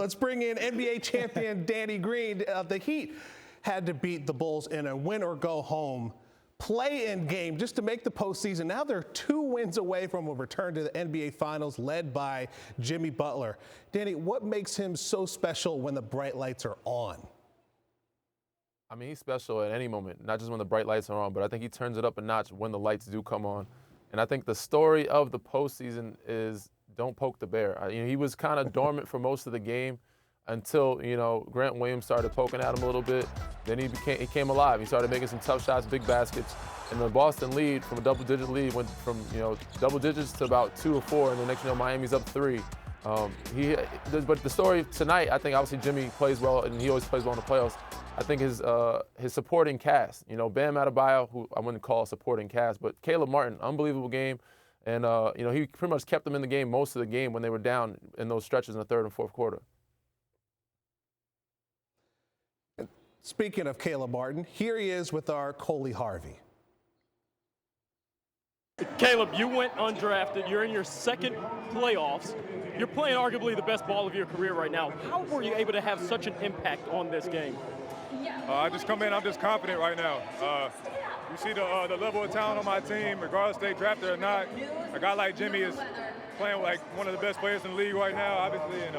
Let's bring in NBA champion Danny Green. The Heat had to beat the Bulls in a win-or-go-home play-in game just to make the postseason. Now they're 2 wins away from a return to the NBA Finals led by Jimmy Butler. Danny, what makes him so special when the bright lights are on? I mean, he's special at any moment, not just when the bright lights are on, but I think he turns it up a notch when the lights do come on. And I think the story of the postseason is don't poke the bear. He was kind of dormant for most of the game until, Grant Williams started poking at him a little bit. Then he came alive. He started making some tough shots, big baskets. And the Boston lead from a double-digit lead went from, double digits to about 2 or 4. And the next, Miami's up 3. But the story tonight, I think obviously Jimmy plays well, and he always plays well in the playoffs. I think his supporting cast, Bam Adebayo, who I wouldn't call a supporting cast, but Caleb Martin, unbelievable game. And, he pretty much kept them in the game most of the game when they were down in those stretches in the third and fourth quarter. Speaking of Caleb Martin, here he is with our Coley Harvey. Caleb, you went undrafted. You're in your second playoffs. You're playing arguably the best ball of your career right now. How were you able to have such an impact on this game? I just come in, I'm just confident right now. You see the level of talent on my team, regardless if they drafted or not. A guy like Jimmy is playing like one of the best players in the league right now, obviously, and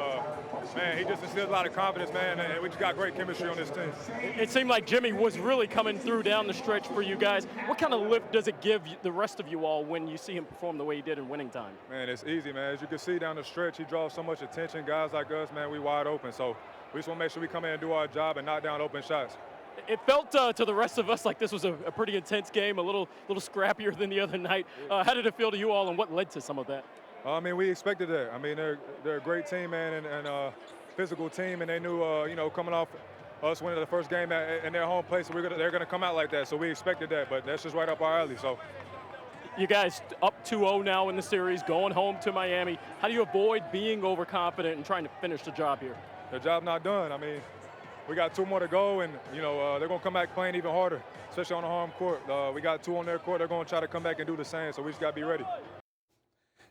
man, he just instills a lot of confidence, man, and we just got great chemistry on this team. It seemed like Jimmy was really coming through down the stretch for you guys. What kind of lift does it give the rest of you all when you see him perform the way he did in winning time? Man, it's easy, man. As you can see down the stretch, he draws so much attention. Guys like us, man, we wide open, so we just want to make sure we come in and do our job and knock down open shots. It felt to the rest of us like this was a pretty intense game, a little scrappier than the other night. How did it feel to you all, and what led to some of that? I mean, we expected that. I mean, they're a great team, man, and physical team, and they knew, coming off us winning the first game in their home place, they're gonna come out like that. So we expected that, but that's just right up our alley. So. You guys up 2-0 now in the series, going home to Miami. How do you avoid being overconfident and trying to finish the job here? The job's not done. I mean, we got 2 more to go, and they're gonna come back playing even harder, especially on the home court. We got 2 on their court. They're gonna try to come back and do the same. So we just gotta be ready.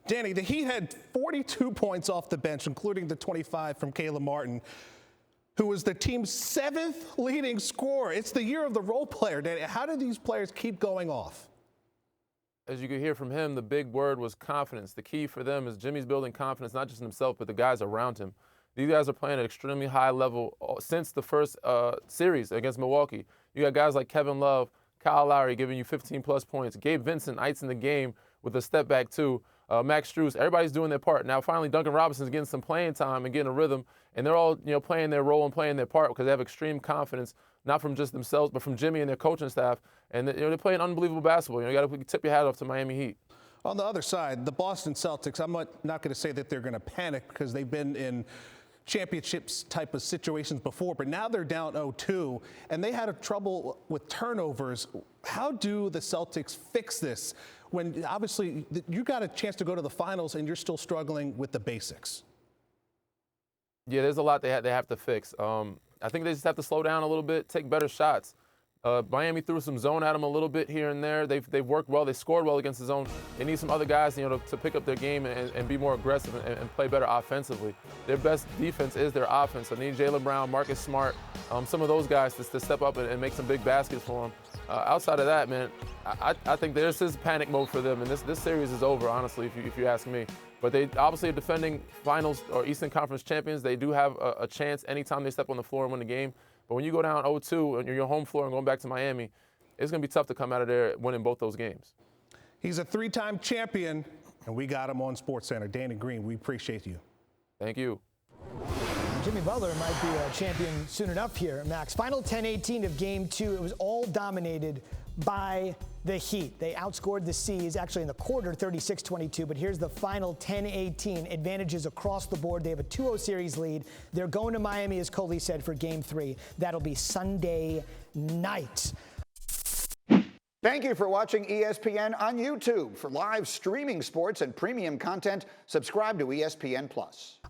Danny, the Heat had 42 points off the bench, including the 25 from Caleb Martin, who was the team's 7th leading scorer. It's the year of the role player, Danny. How do these players keep going off? As you could hear from him, the big word was confidence. The key for them is Jimmy's building confidence, not just in himself, but the guys around him. These guys are playing at an extremely high level since the first series against Milwaukee. You got guys like Kevin Love, Kyle Lowry giving you 15-plus points. Gabe Vincent icing the game with a step back, too. Max Strus, everybody's doing their part. Now, finally, Duncan Robinson's getting some playing time and getting a rhythm, and they're all, playing their role and playing their part because they have extreme confidence, not from just themselves, but from Jimmy and their coaching staff. And they're playing unbelievable basketball. You got to tip your hat off to Miami Heat. On the other side, the Boston Celtics, I'm not going to say that they're going to panic because they've been in championships type of situations before, but now they're down 0-2, and they had trouble with turnovers. How do the Celtics fix this when obviously you got a chance to go to the finals and you're still struggling with the basics? Yeah, there's a lot they have to fix. I think they just have to slow down a little bit, take better shots. Miami threw some zone at them a little bit here and there. They've worked well. They scored well against the zone. They need some other guys, to pick up their game and be more aggressive and play better offensively. Their best defense is their offense. So they need Jaylen Brown, Marcus Smart, some of those guys to step up and make some big baskets for them. Outside of that, man, I think this is panic mode for them, and this series is over, honestly, if you ask me. But they obviously are defending finals or Eastern Conference champions. They do have a chance anytime they step on the floor and win the game. But when you go down 0-2 and you're your home floor and going back to Miami, it's going to be tough to come out of there winning both those games. He's a 3-time champion, and we got him on SportsCenter. Danny Green, we appreciate you. Thank you. Jimmy Butler might be a champion soon enough here, Max. Final 10-18 of Game 2. It was all dominated by the Heat. They outscored the C's actually in the quarter 36-22, but here's the final 10-18. Advantages across the board. They have a 2-0 series lead. They're going to Miami, as Coley said, for Game 3. That'll be Sunday night. Thank you for watching ESPN on YouTube. For live streaming sports and premium content, subscribe to ESPN+.